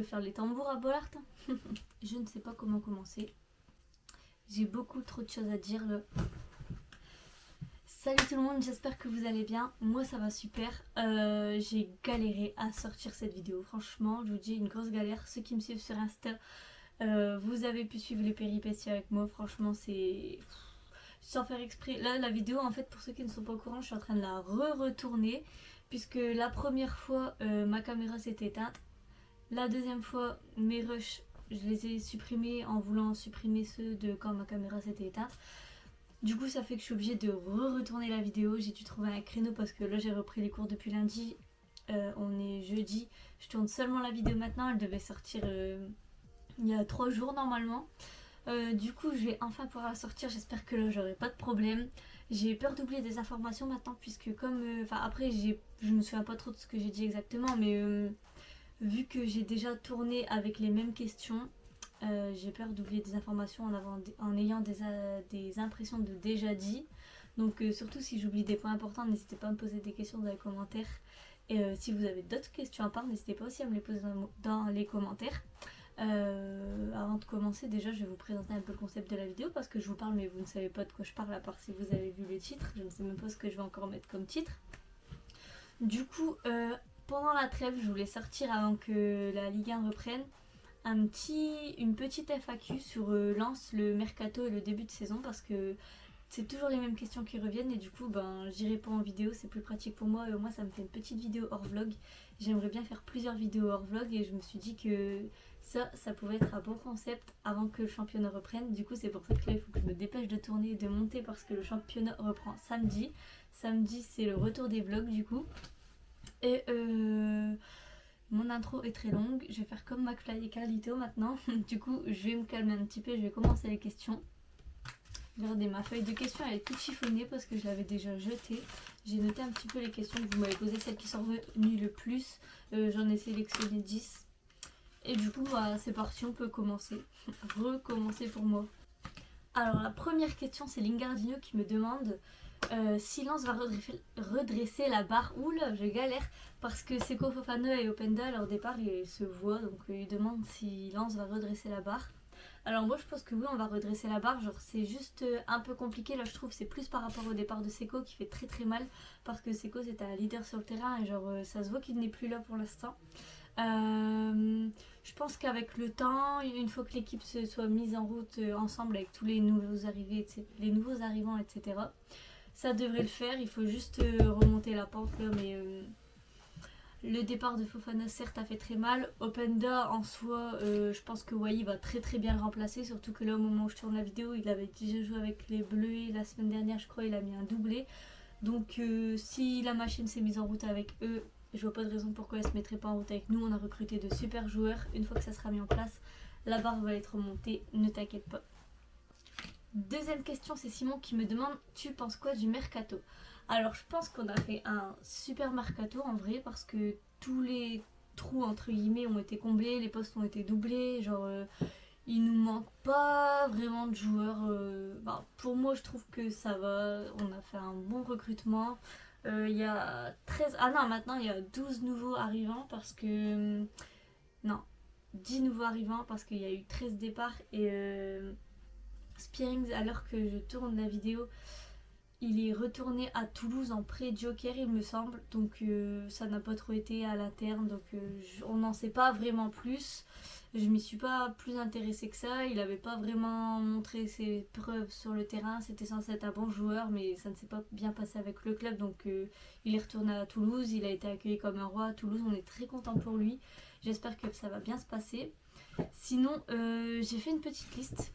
faire les tambours à Bollard. Je ne sais pas comment commencer. J'ai beaucoup trop de choses à dire là. Salut tout le monde, j'espère que vous allez bien. Moi ça va super. J'ai galéré à sortir cette vidéo. Franchement, je vous dis une grosse galère. Ceux qui me suivent sur Insta, vous avez pu suivre les péripéties avec moi. Franchement, c'est... Sans faire exprès. Là, la vidéo, en fait, pour ceux qui ne sont pas au courant, je suis en train de la retourner. Puisque la première fois, ma caméra s'est éteinte. La deuxième fois, mes rushs, je les ai supprimés en voulant supprimer ceux de quand ma caméra s'était éteinte. Du coup, ça fait que je suis obligée de retourner la vidéo. J'ai dû trouver un créneau parce que là, j'ai repris les cours depuis lundi. On est jeudi. Je tourne seulement la vidéo maintenant. Elle devait sortir il y a 3 jours normalement. Du coup, je vais enfin pouvoir la sortir. J'espère que là, j'aurai pas de problème. J'ai peur d'oublier des informations maintenant puisque comme... après, je me souviens pas trop de ce que j'ai dit exactement. Mais vu que j'ai déjà tourné avec les mêmes questions... j'ai peur d'oublier des informations en ayant des impressions de déjà dit. Donc surtout si j'oublie des points importants, n'hésitez pas à me poser des questions dans les commentaires. Et si vous avez d'autres questions à part, n'hésitez pas aussi à me les poser dans les commentaires. Avant de commencer, déjà je vais vous présenter un peu le concept de la vidéo parce que je vous parle mais vous ne savez pas de quoi je parle à part si vous avez vu le titre. Je ne sais même pas ce que je vais encore mettre comme titre. Du coup, pendant la trêve, je voulais sortir avant que la Ligue 1 reprenne. Une petite FAQ sur Lens, le mercato et le début de saison parce que c'est toujours les mêmes questions qui reviennent et du coup j'y réponds en vidéo, c'est plus pratique pour moi et au moins ça me fait une petite vidéo hors vlog. J'aimerais bien faire plusieurs vidéos hors vlog et je me suis dit que ça pouvait être un bon concept avant que le championnat reprenne. Du coup c'est pour ça que là il faut que je me dépêche de tourner et de monter parce que le championnat reprend samedi. Samedi c'est le retour des vlogs du coup. Et mon intro est très longue, je vais faire comme McFly et Carlito maintenant. Du coup, je vais me calmer un petit peu, je vais commencer les questions. Regardez, ma feuille de questions elle est toute chiffonnée parce que je l'avais déjà jetée. J'ai noté un petit peu les questions que vous m'avez posées, celles qui sont revenues le plus. J'en ai sélectionné 10. Et du coup, c'est parti, on peut commencer. Recommencer pour moi. Alors, la première question, c'est Lingardino qui me demande... si Lens va redresser la barre, oula je galère parce que Seko Fofana et Openda à leur départ ils se voient donc ils demandent si Lens va redresser la barre. Alors moi je pense que oui on va redresser la barre, genre c'est juste un peu compliqué là je trouve, c'est plus par rapport au départ de Seko qui fait très très mal parce que Seko c'était un leader sur le terrain et genre ça se voit qu'il n'est plus là pour l'instant. Je pense qu'avec le temps, une fois que l'équipe se soit mise en route ensemble avec tous les nouveaux arrivants etc. Ça devrait le faire, il faut juste remonter la pente là, mais le départ de Fofana certes a fait très mal. Openda en soi, je pense que Wai va très très bien le remplacer, surtout que là au moment où je tourne la vidéo, il avait déjà joué avec les Bleus et la semaine dernière je crois il a mis un doublé. Donc si la machine s'est mise en route avec eux, je vois pas de raison pourquoi elle se mettrait pas en route avec nous. On a recruté de super joueurs, une fois que ça sera mis en place, la barre va être remontée, ne t'inquiète pas. Deuxième question, c'est Simon qui me demande « Tu penses quoi du mercato ?» Alors je pense qu'on a fait un super mercato en vrai parce que tous les trous entre guillemets ont été comblés, les postes ont été doublés, genre il nous manque pas vraiment de joueurs. Pour moi je trouve que ça va, on a fait un bon recrutement. Il y a 13... Ah non maintenant il y a 12 nouveaux arrivants parce que... Non, 10 nouveaux arrivants parce qu'il y a eu 13 départs et... Spearings, à l'heure que je tourne la vidéo, il est retourné à Toulouse en pré-joker il me semble, donc ça n'a pas trop été à l'interne, donc on n'en sait pas vraiment plus. Je m'y suis pas plus intéressée que ça, il avait pas vraiment montré ses preuves sur le terrain, c'était censé être un bon joueur mais ça ne s'est pas bien passé avec le club, donc il est retourné à Toulouse, il a été accueilli comme un roi à Toulouse, on est très content pour lui, j'espère que ça va bien se passer. Sinon j'ai fait une petite liste.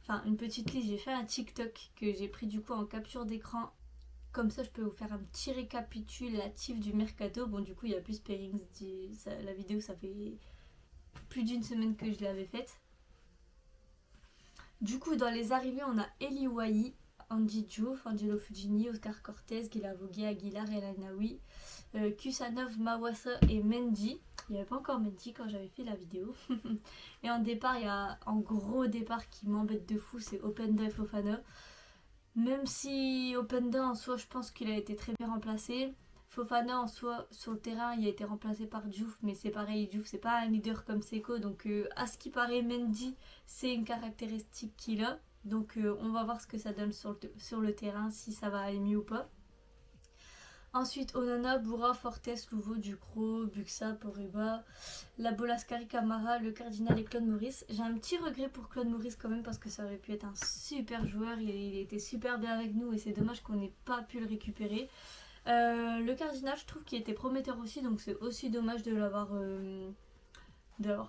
J'ai fait un TikTok que j'ai pris du coup en capture d'écran. Comme ça, je peux vous faire un petit récapitulatif du mercato. Bon, du coup, il n'y a plus Spearings. La vidéo, ça fait plus d'une semaine que je l'avais faite. Du coup, dans les arrivées, on a Eli Wai, Andy Diouf, Angelo Fujini, Oscar Cortez, Guilavogui, Aguilar, El Anaoui, Kusanov, Mawassa et Mendy. Il n'y avait pas encore Mendy quand j'avais fait la vidéo. Et en départ, il y a en gros départ qui m'embête de fou, c'est Openda et Fofana. Même si Openda en soi, je pense qu'il a été très bien remplacé. Fofana en soi sur le terrain il a été remplacé par Diouf, mais c'est pareil, Diouf c'est pas un leader comme Seko, donc à ce qui paraît Mendy c'est une caractéristique qu'il a, donc on va voir ce que ça donne sur le terrain, si ça va aller mieux ou pas. Ensuite, Onana, Boura, Fortes, Louveau, Ducrot, Buxa, Poruba, la Bolascari, Camara, le Cardinal et Claude Maurice. J'ai un petit regret pour Claude Maurice quand même parce que ça aurait pu être un super joueur. Il était super bien avec nous et c'est dommage qu'on n'ait pas pu le récupérer. Le Cardinal, je trouve qu'il était prometteur aussi, donc c'est aussi dommage de l'avoir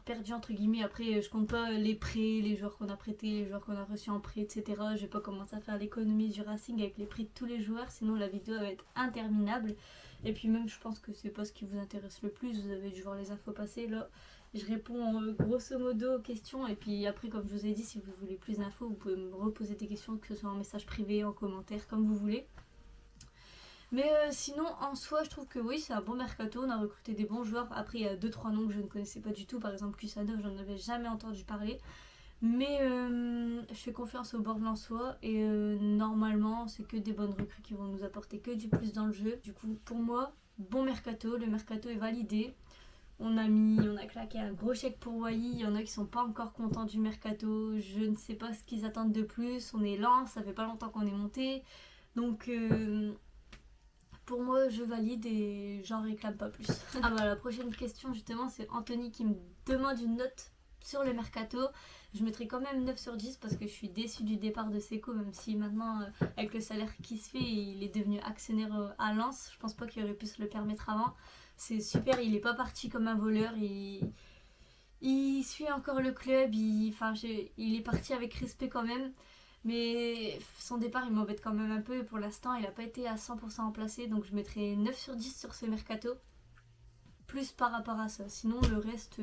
perdu entre guillemets. Après je compte pas les prêts, les joueurs qu'on a prêtés, les joueurs qu'on a reçus en prêt, etc. Je vais pas commencer à faire l'économie du Racing avec les prix de tous les joueurs, sinon la vidéo va être interminable. Et puis même je pense que c'est pas ce qui vous intéresse le plus, vous avez dû voir les infos passer là. Je réponds grosso modo aux questions et puis après comme je vous ai dit, si vous voulez plus d'infos vous pouvez me reposer des questions, que ce soit en message privé, en commentaire, comme vous voulez. Mais sinon, en soi, je trouve que oui, c'est un bon mercato. On a recruté des bons joueurs. Après, il y a 2-3 noms que je ne connaissais pas du tout. Par exemple, Kusanov, j'en avais jamais entendu parler. Mais je fais confiance au Bordeaux-Lensois. Et normalement, c'est que des bonnes recrues qui vont nous apporter que du plus dans le jeu. Du coup, pour moi, bon mercato. Le mercato est validé. On a claqué un gros chèque pour Wai. Il y en a qui sont pas encore contents du mercato. Je ne sais pas ce qu'ils attendent de plus. On est lent, ça fait pas longtemps qu'on est monté. Donc... pour moi, je valide et j'en réclame pas plus. Ah bah la prochaine question justement, c'est Anthony qui me demande une note sur le mercato. Je mettrai quand même 9 sur 10 parce que je suis déçue du départ de Seko, même si maintenant avec le salaire qui se fait, il est devenu actionnaire à Lens. Je pense pas qu'il aurait pu se le permettre avant. C'est super, il est pas parti comme un voleur, il suit encore le club, il est parti avec respect quand même. Mais son départ il m'embête quand même un peu et pour l'instant il n'a pas été à 100% remplacé, donc je mettrai 9 sur 10 sur ce mercato. Plus par rapport à ça. Sinon le reste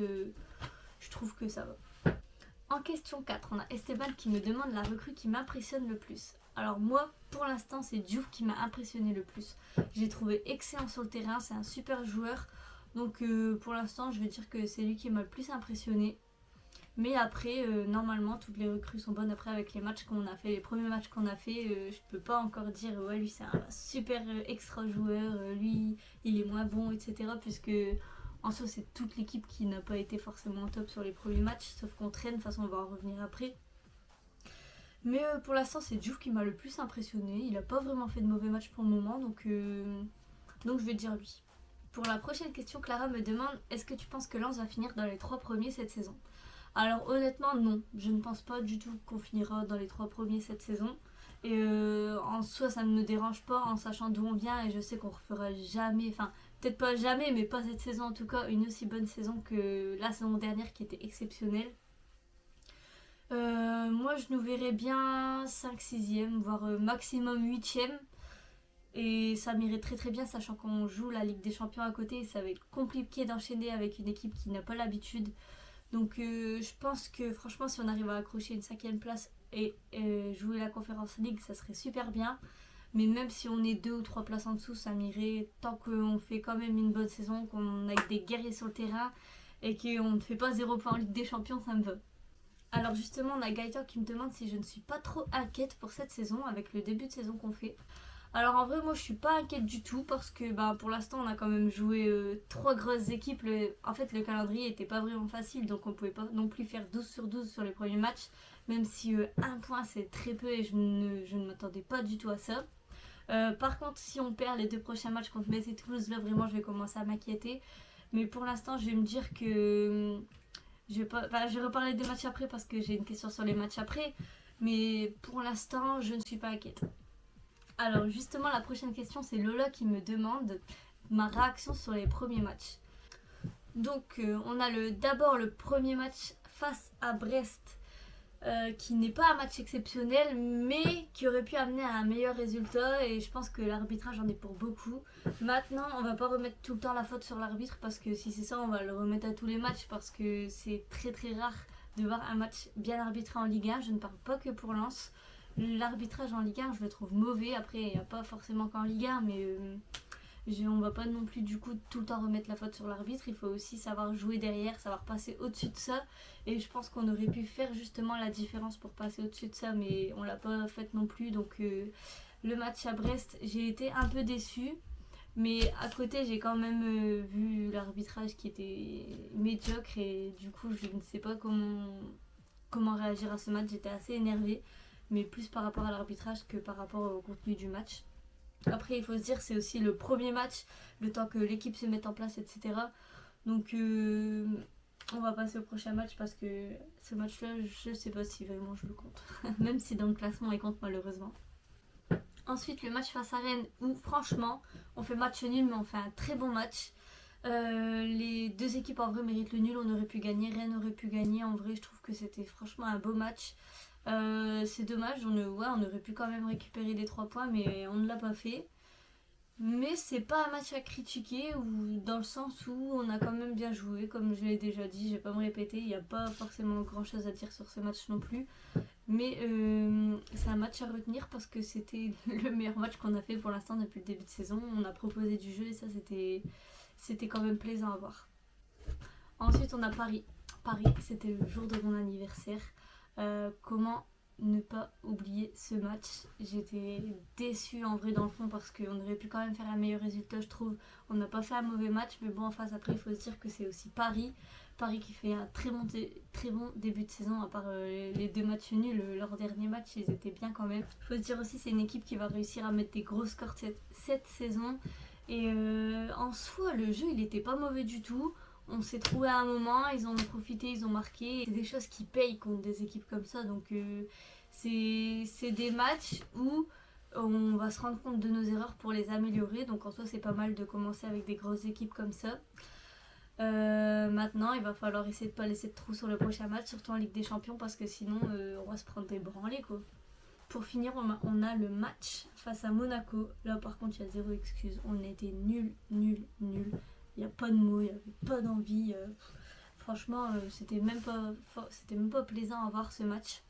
je trouve que ça va. En question 4, on a Esteban qui me demande la recrue qui m'impressionne le plus. Alors moi pour l'instant c'est Diouf qui m'a impressionné le plus. J'ai trouvé excellent sur le terrain, c'est un super joueur. Donc pour l'instant je vais dire que c'est lui qui m'a le plus impressionné. Mais après, normalement, toutes les recrues sont bonnes. Après, avec les matchs qu'on a fait, les premiers matchs qu'on a fait, je peux pas encore dire ouais, lui c'est un super extra joueur, lui il est moins bon, etc. Puisque en soi, c'est toute l'équipe qui n'a pas été forcément au top sur les premiers matchs, sauf qu'on traîne, de toute façon, on va en revenir après. Mais pour l'instant, c'est Diouf qui m'a le plus impressionné. Il a pas vraiment fait de mauvais matchs pour le moment, donc je vais dire lui. Pour la prochaine question, Clara me demande est-ce que tu penses que Lens va finir dans les 3 premiers cette saison ? Alors honnêtement non, je ne pense pas du tout qu'on finira dans les 3 premiers cette saison. Et en soi ça ne me dérange pas en sachant d'où on vient et je sais qu'on refera jamais, enfin peut-être pas jamais mais pas cette saison en tout cas, une aussi bonne saison que la saison dernière qui était exceptionnelle. Moi je nous verrais bien 5-6e, voire maximum 8e. Et ça m'irait très très bien sachant qu'on joue la Ligue des Champions à côté et ça va être compliqué d'enchaîner avec une équipe qui n'a pas l'habitude. Donc je pense que franchement si on arrive à accrocher une 5e place et jouer la Conference League ça serait super bien. Mais même si on est 2 ou 3 places en dessous ça m'irait tant qu'on fait quand même une bonne saison, qu'on a des guerriers sur le terrain et qu'on ne fait pas 0 points en Ligue des Champions, ça me va. Alors justement on a Gaëtan qui me demande si je ne suis pas trop inquiète pour cette saison avec le début de saison qu'on fait. Alors en vrai moi je suis pas inquiète du tout parce que pour l'instant on a quand même joué 3 grosses équipes. En fait le calendrier était pas vraiment facile donc on pouvait pas non plus faire 12 sur 12 sur les premiers matchs. Même si 1 point c'est très peu et je ne m'attendais pas du tout à ça. Par contre si on perd les 2 prochains matchs contre Metz et Toulouse là vraiment je vais commencer à m'inquiéter. Mais pour l'instant je vais me dire que... je vais reparler des matchs après parce que j'ai une question sur les matchs après. Mais pour l'instant je ne suis pas inquiète. Alors justement la prochaine question c'est Lola qui me demande ma réaction sur les premiers matchs. Donc on a d'abord le premier match face à Brest qui n'est pas un match exceptionnel mais qui aurait pu amener à un meilleur résultat et je pense que l'arbitrage en est pour beaucoup. Maintenant on va pas remettre tout le temps la faute sur l'arbitre parce que si c'est ça on va le remettre à tous les matchs parce que c'est très très rare de voir un match bien arbitré en Ligue 1. Je ne parle pas que pour Lens. L'arbitrage en Ligue 1 je le trouve mauvais, après il n'y a pas forcément qu'en Ligue 1 mais on va pas non plus du coup tout le temps remettre la faute sur l'arbitre, il faut aussi savoir jouer derrière, savoir passer au-dessus de ça et je pense qu'on aurait pu faire justement la différence pour passer au-dessus de ça mais on l'a pas fait non plus donc le match à Brest j'ai été un peu déçue Mais à côté, j'ai quand même vu l'arbitrage qui était médiocre et du coup, je ne sais pas comment réagir à ce match. J'étais assez énervée, mais plus par rapport à l'arbitrage que par rapport au contenu du match. Après, il faut se dire, c'est aussi le premier match, le temps que l'équipe se mette en place, etc. Donc, on va passer au prochain match parce que ce match-là, je sais pas si vraiment je le compte. Même si dans le classement, il compte malheureusement. Ensuite, le match face à Rennes, où franchement, on fait match nul, mais on fait un très bon match. Les deux équipes en vrai méritent le nul, on aurait pu gagner, Rennes aurait pu gagner. En vrai, je trouve que c'était franchement un beau match. C'est dommage, on aurait pu quand même récupérer les 3 points, mais on ne l'a pas fait. Mais c'est pas un match à critiquer dans le sens où on a quand même bien joué, comme je l'ai déjà dit, je vais pas me répéter, il n'y a pas forcément grand chose à dire sur ce match non plus. Mais c'est un match à retenir parce que c'était le meilleur match qu'on a fait pour l'instant depuis le début de saison. On a proposé du jeu et ça c'était quand même plaisant à voir. Ensuite on a Paris. Paris, c'était le jour de mon anniversaire. Comment ne pas oublier ce match? J'étais déçue en vrai dans le fond parce qu'on aurait pu quand même faire un meilleur résultat, je trouve. On n'a pas fait un mauvais match, mais bon, en face après il faut se dire que c'est aussi Paris. Paris qui fait un très bon début de saison, à part les 2 matchs nuls. Leur dernier match, ils étaient bien quand même. Il faut se dire aussi c'est une équipe qui va réussir à mettre des gros scores cette saison. Et en soi, le jeu il était pas mauvais du tout. On s'est trouvé à un moment, ils en ont profité, ils ont marqué. C'est des choses qui payent contre des équipes comme ça. Donc c'est des matchs où on va se rendre compte de nos erreurs pour les améliorer. Donc en soi c'est pas mal de commencer avec des grosses équipes comme ça. Maintenant il va falloir essayer de pas laisser de trous sur le prochain match, surtout en Ligue des Champions, parce que sinon on va se prendre des branlées quoi. Pour finir, on a le match face à Monaco. Là par contre il y a zéro excuse, on était nul. Il n'y a pas de mots, il n'y avait pas d'envie. Franchement, c'était même pas plaisant à voir ce match.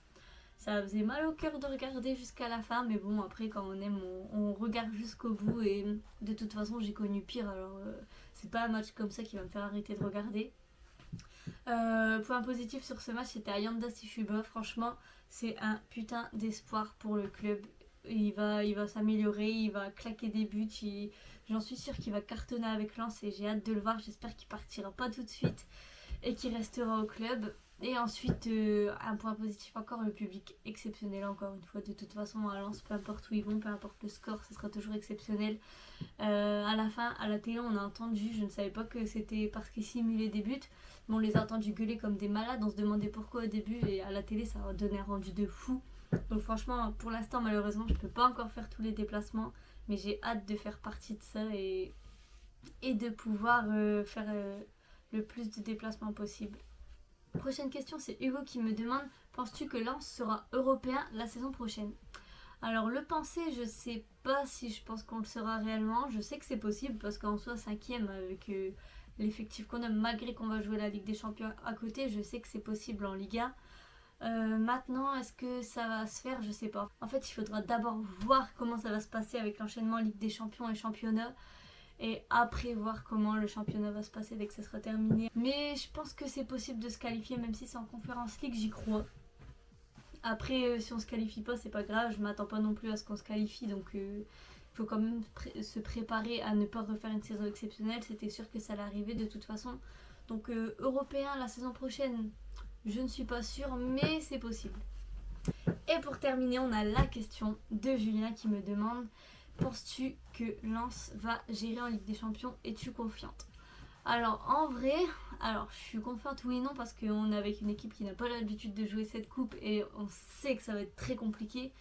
Ça faisait mal au cœur de regarder jusqu'à la fin, mais bon, après, quand on aime, on regarde jusqu'au bout. Et de toute façon, j'ai connu pire, alors c'est pas un match comme ça qui va me faire arrêter de regarder. Point positif sur ce match, c'était Ayanda Sishuba. Franchement, c'est un putain d'espoir pour le club. Il va s'améliorer, il va claquer des buts. J'en suis sûre qu'il va cartonner avec Lens et j'ai hâte de le voir. J'espère qu'il partira pas tout de suite et qu'il restera au club. Et ensuite, un point positif encore, le public exceptionnel encore une fois. De toute façon, à Lens, peu importe où ils vont, peu importe le score, ce sera toujours exceptionnel. À la fin, à la télé, on a entendu, je ne savais pas que c'était parce qu'ils simulaient des buts, mais on les a entendus gueuler comme des malades. On se demandait pourquoi au début, et à la télé, ça a donné un rendu de fou. Donc franchement, pour l'instant, malheureusement, je peux pas encore faire tous les déplacements, mais j'ai hâte de faire partie de ça et de pouvoir faire le plus de déplacements possible. Prochaine question, c'est Hugo qui me demande: penses-tu que Lens sera européen la saison prochaine? Alors le penser, je sais pas si je pense qu'on le sera réellement. Je sais que c'est possible parce qu'en soi 5ème avec l'effectif qu'on a, malgré qu'on va jouer la Ligue des Champions à côté, je sais que c'est possible en Ligue 1. Maintenant, est-ce que ça va se faire? Je sais pas. En fait, il faudra d'abord voir comment ça va se passer avec l'enchaînement Ligue des Champions et championnat. Et après voir comment le championnat va se passer dès que ça sera terminé. Mais je pense que c'est possible de se qualifier, même si c'est en Conference League, j'y crois. Après, si on se qualifie pas, c'est pas grave. Je m'attends pas non plus à ce qu'on se qualifie. Donc il faut quand même se préparer à ne pas refaire une saison exceptionnelle. C'était sûr que ça allait arriver de toute façon. Donc européen la saison prochaine, je ne suis pas sûre, mais c'est possible. Et pour terminer, on a la question de Julien qui me demande: penses-tu que Lens va gérer en Ligue des Champions? Es-tu confiante? Alors en vrai, je suis confiante oui et non, parce qu'on est avec une équipe qui n'a pas l'habitude de jouer cette coupe et on sait que ça va être très compliqué.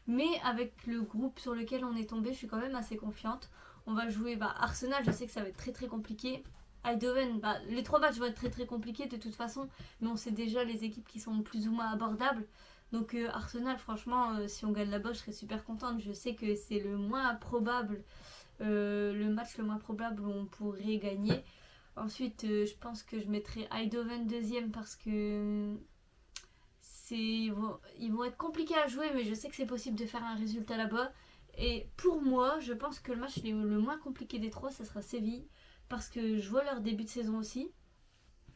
Mais avec le groupe sur lequel on est tombé, je suis quand même assez confiante. On va jouer Arsenal, je sais que ça va être très très compliqué. Eindhoven, les 3 matchs vont être très très compliqués de toute façon, mais on sait déjà les équipes qui sont plus ou moins abordables. Donc Arsenal, franchement, si on gagne là-bas, je serais super contente. Je sais que c'est le moins probable, le match le moins probable où on pourrait gagner. Ensuite, je pense que je mettrai Eindhoven deuxième parce que ils vont être compliqués à jouer, mais je sais que c'est possible de faire un résultat là-bas. Et pour moi, je pense que le match le moins compliqué des 3, ça sera Séville, parce que je vois leur début de saison aussi.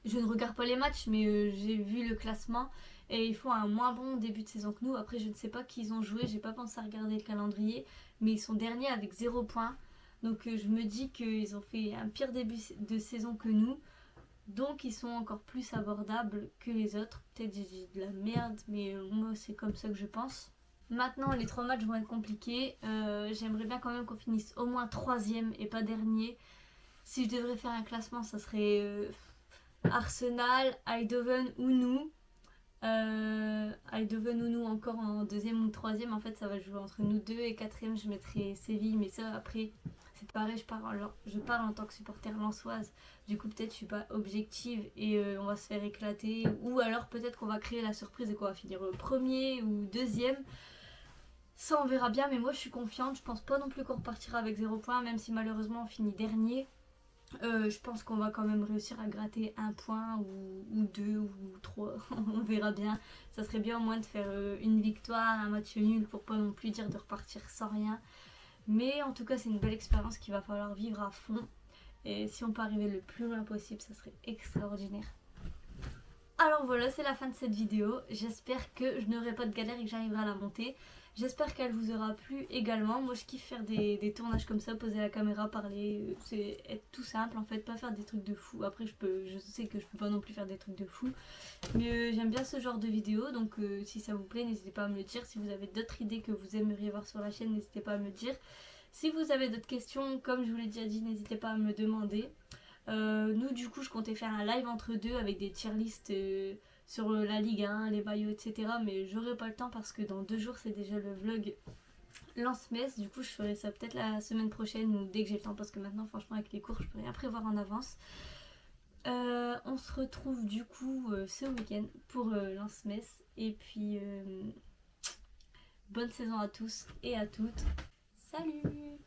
Je ne regarde pas les matchs, mais j'ai vu le classement et ils font un moins bon début de saison que nous. Après, je ne sais pas qui ils ont joué, j'ai pas pensé à regarder le calendrier, mais ils sont derniers avec 0 points. Donc je me dis qu'ils ont fait un pire début de saison que nous. Donc ils sont encore plus abordables que les autres. Peut-être j'ai dit de la merde, mais moi c'est comme ça que je pense. Maintenant les 3 matchs vont être compliqués. J'aimerais bien quand même qu'on finisse au moins 3e et pas dernier. Si je devrais faire un classement, ça serait Arsenal, Eindhoven ou nous. Eindhoven ou nous encore en 2e ou 3e. En fait ça va jouer entre nous deux, et 4e je mettrai Séville. Mais ça après c'est pareil, je parle en tant que supporter lensoise. Du coup peut-être je suis pas objective et on va se faire éclater. Ou alors peut-être qu'on va créer la surprise et qu'on va finir premier ou 2e. Ça on verra bien, mais moi je suis confiante. Je pense pas non plus qu'on repartira avec 0 points, même si malheureusement on finit dernier. Je pense qu'on va quand même réussir à gratter 1 point ou 2 ou 3, on verra bien. Ça serait bien au moins de faire une victoire, un match nul pour pas non plus dire de repartir sans rien. Mais en tout cas c'est une belle expérience qu'il va falloir vivre à fond. Et si on peut arriver le plus loin possible, ça serait extraordinaire. Alors voilà, c'est la fin de cette vidéo. J'espère que je n'aurai pas de galère et que j'arriverai à la monter. J'espère qu'elle vous aura plu également. Moi je kiffe faire des tournages comme ça, poser la caméra, parler. C'est être tout simple en fait, pas faire des trucs de fou. Après je sais que je peux pas non plus faire des trucs de fou. Mais j'aime bien ce genre de vidéo. Donc si ça vous plaît, n'hésitez pas à me le dire. Si vous avez d'autres idées que vous aimeriez voir sur la chaîne, n'hésitez pas à me le dire. Si vous avez d'autres questions, comme je vous l'ai déjà dit, n'hésitez pas à me le demander. Nous du coup je comptais faire un live entre deux avec des tier lists sur la Ligue 1, les maillots, etc. Mais j'aurai pas le temps parce que dans 2 jours c'est déjà le vlog lance-messe. Du coup je ferai ça peut-être la semaine prochaine ou dès que j'ai le temps, parce que maintenant franchement avec les cours je peux rien prévoir en avance. On se retrouve du coup ce week-end pour lance-messe. Et puis bonne saison à tous et à toutes. Salut!